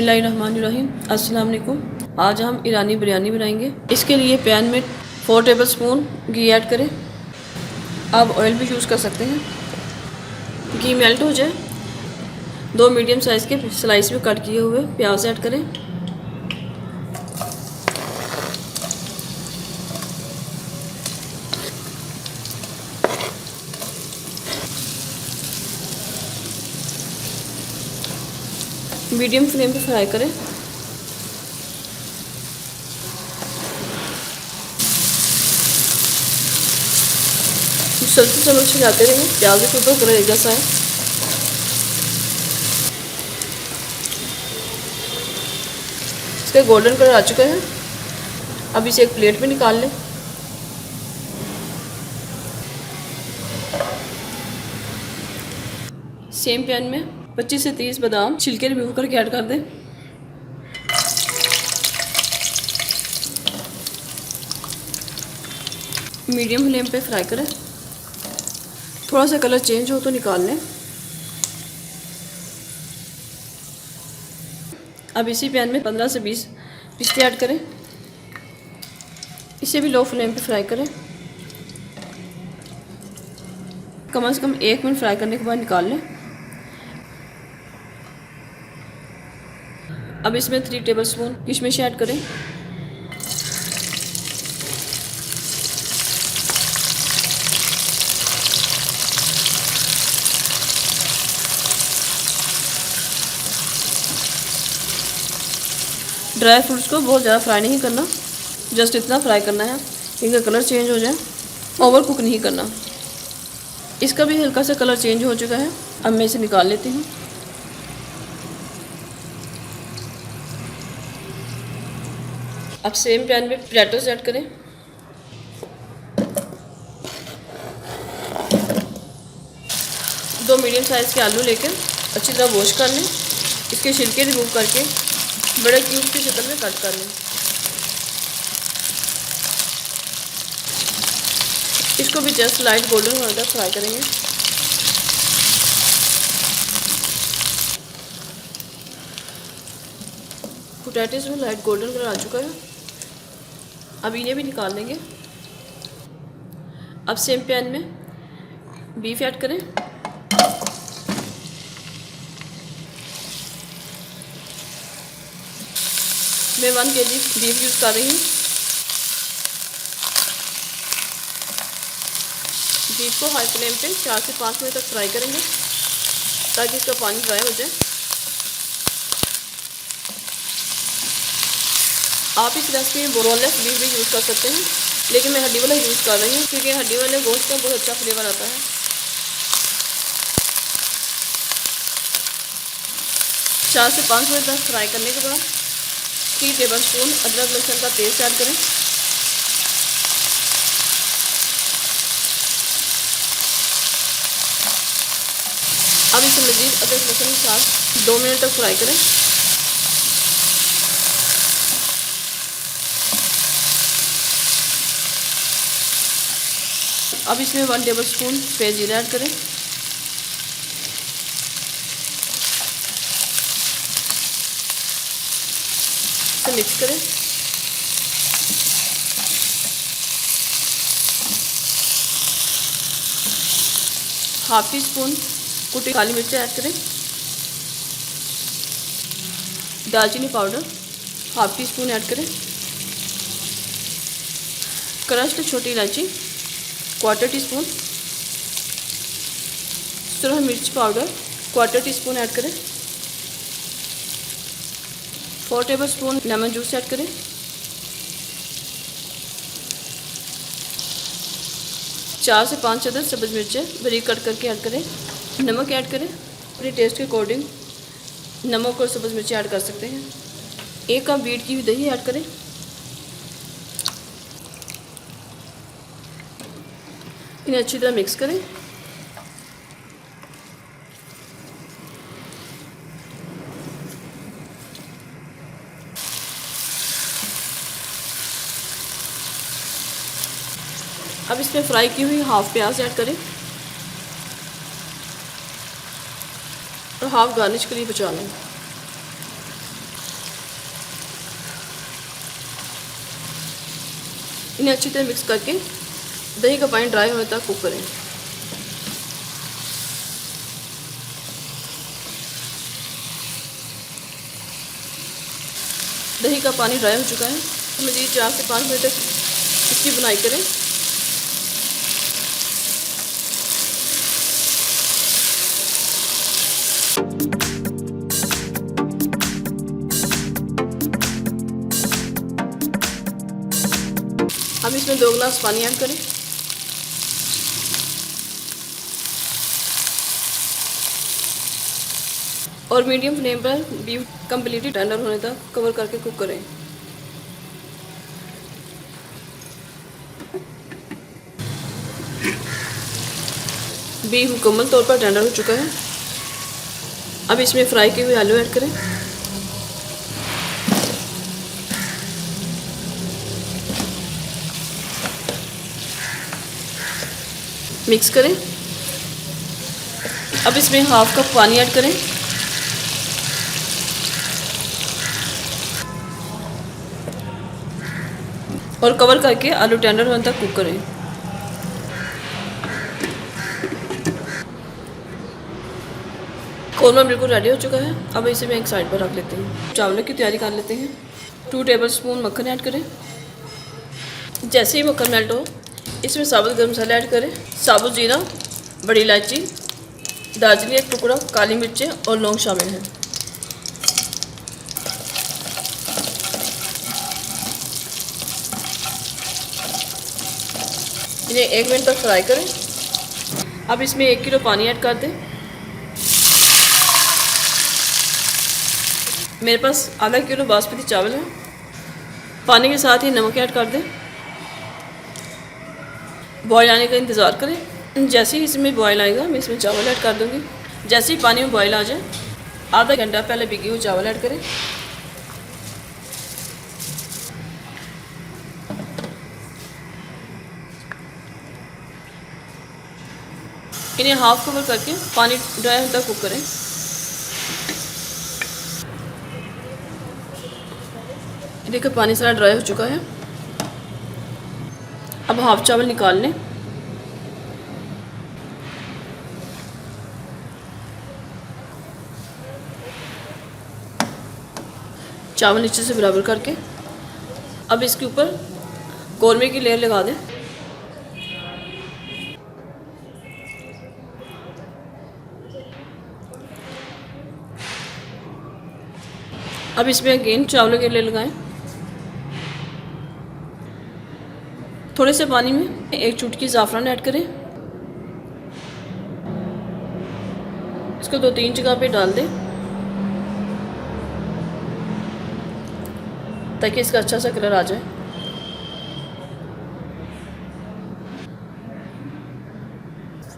बिस्मिल्लाहिर्रहमानिर्रहीम। अस्सलाम वालेकुम। आज हम ईरानी बिरयानी बनाएंगे। इसके लिए पैन में 4 टेबलस्पून घी ऐड करें। आप ऑयल भी यूज़ कर सकते हैं। घी मेल्ट हो जाए, 2 मीडियम साइज़ के स्लाइस में कट किए हुए प्याज ऐड करें। मीडियम फ्लेम पे फ्राई करें। चलते चम्मच हिलाते रहेंगे, प्याज के ऊपर कलर एक जैसा है। इसका गोल्डन कलर आ चुका है। अब इसे एक प्लेट में निकाल लें। सेम पैन में 25 से 30 बादाम छिलके रिमूव करके ऐड कर दें। मीडियम फ्लेम पे फ्राई करें। थोड़ा सा कलर चेंज हो तो निकाल लें। अब इसी पैन में 15 से 20 पिस्ते ऐड करें। इसे भी लो फ्लेम पे फ्राई करें। कम से कम 1 मिनट फ्राई करने के बाद निकाल लें। अब इसमें 3 टेबलस्पून किशमिश ऐड करें। ड्राई फ्रूट्स को बहुत ज़्यादा फ्राई नहीं करना, जस्ट इतना फ्राई करना है इनका कलर चेंज हो जाए, ओवर कुक नहीं करना। इसका भी हल्का सा कलर चेंज हो चुका है। अब मैं इसे निकाल लेती हूँ। अब सेम पैन में पोटैटोस ऐड करें। दो मीडियम साइज़ के आलू लेकर अच्छी तरह वॉश कर लें। इसके छिलके रिमूव करके बड़े क्यूब की शक्ल में कट कर लें। इसको भी जस्ट लाइट गोल्डन होने तक फ्राई करेंगे। पोटैटोस में लाइट गोल्डन कलर आ चुका है। अब इन्हें भी निकाल लेंगे। अब सेम पैन में बीफ ऐड करें। मैं 1 kg बीफ यूज़ कर रही हूँ। बीफ को हाई फ्लेम पे 4 से 5 मिनट तक फ्राई करेंगे ताकि इसका पानी ड्राई हो जाए। आप इस रेसिपी में बोनलेस बीफ भी यूज़ कर सकते हैं, लेकिन मैं हड्डी वाला यूज़ कर रही हूँ क्योंकि हड्डी वाले गोश्त का बहुत अच्छा फ्लेवर आता है। 4 से 5 मिनट तक फ्राई करने के बाद 3 टेबलस्पून अदरक लहसुन का पेस्ट ऐड करें। अब इसे मज़ीद अदरक लहसुन के साथ 2 मिनट तक फ्राई करें। अब इसमें 1 टेबलस्पून सफ़ेद जीरा ऐड करें। इसे मिक्स करें। हाफ टी स्पून कुटी काली मिर्च ऐड करें। दालचीनी powder half tea spoon add करें। क्रश्ड छोटी इलायची 1/4 टीस्पून। सुरख मिर्च पाउडर 1/4 टीस्पून ऐड करें। 4 टेबलस्पून लेमन जूस ऐड करें। चार से 5 अदद सब्ज़ मिर्चें बारीक कट करके ऐड करें। नमक ऐड करें। अपने टेस्ट के अकॉर्डिंग नमक और सब्ज़ मिर्चें ऐड कर सकते हैं। 1 कप बीट की हुई दही ऐड करें। इन्हें अच्छी तरह मिक्स करें। अब इसमें फ्राई की हुई हाफ प्याज ऐड करें और हाफ गार्निश के लिए बचा लें। इन्हें अच्छी तरह मिक्स करके दही का पानी ड्राई होने तक कुक करें। दही का पानी ड्राई हो चुका है। मज़ीद 4 से 5 मिनट तक इसकी बुनाई करें। अब इसमें 2 गिलास पानी ऐड करें। और मीडियम फ्लेम पर बीफ कम्प्लीटली टेंडर होने तक कवर करके कुक करें। बीफ मुकम्मल तौर पर टेंडर हो चुका है। अब इसमें फ्राई किए हुए आलू ऐड करें। मिक्स करें। अब इसमें हाफ कप पानी ऐड करें। और कवर करके आलू टेंडर होने तक कुक करें। कौरमा बिल्कुल रेडी हो चुका है। अब इसे मैं एक साइड पर रख लेते हैं। चावलों की तैयारी कर लेते हैं। 2 टेबलस्पून मक्खन ऐड करें। जैसे ही मक्खन मेल्ट हो, इसमें साबुत गर्म मसाला ऐड करें। साबुत जीरा, बड़ी इलायची, दालचीनी एक टुकड़ा, काली मिर्चें और लौंग शामिल हैं। इन्हें 1 मिनट तक फ्राई करें। अब इसमें 1 किलो पानी ऐड कर दें। मेरे पास आधा किलो बासमती चावल है। पानी के साथ ही नमक ऐड कर दें। बॉयल आने का इंतज़ार करें। जैसे ही इसमें बॉयल आएगा, मैं इसमें चावल ऐड कर दूँगी। जैसे ही पानी में बॉयल आ जाए, आधा घंटा पहले भिगे हुए चावल ऐड करें। इन्हें हाफ कवर करके पानी ड्राई होने तक कुक करें। देखिए पानी सारा ड्राई हो चुका है। अब हाफ चावल निकाल लें। चावल नीचे से बराबर करके अब इसके ऊपर कौरमे की लेयर लगा दें। अब इसमें अगेन चावलों के लेयर लगाएं। थोड़े से पानी में 1 चुटकी ज़ाफ़रान ऐड करें। इसको 2-3 जगह पे डाल दें ताकि इसका अच्छा सा कलर आ जाए।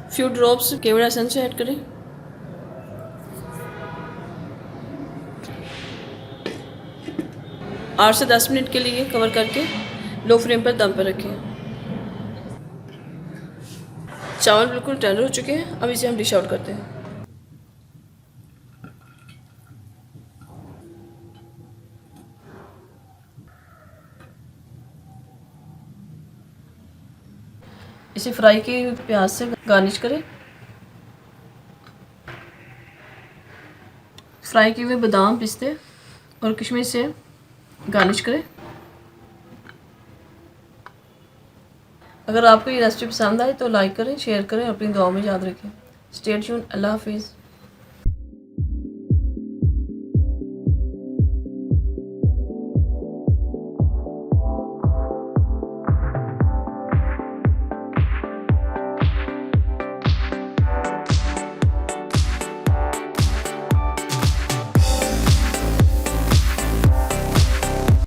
फ्यू ड्रॉप्स केवड़ा एसेंस ऐड करें। आठ से 10 मिनट के लिए कवर करके लो फ्लेम पर दम पर रखें। चावल बिल्कुल टेंडर हो चुके हैं। अब इसे हम डिश आउट करते हैं। इसे फ्राई किए हुए प्याज से गार्निश करें। फ्राई किए हुए बादाम, पिस्ते और किशमिश से गार्निश करें। अगर आपको ये रेसिपी पसंद आए तो लाइक करें, शेयर करें और अपनी दुआओं में याद रखें। Stay tuned. अल्लाह हाफिज़।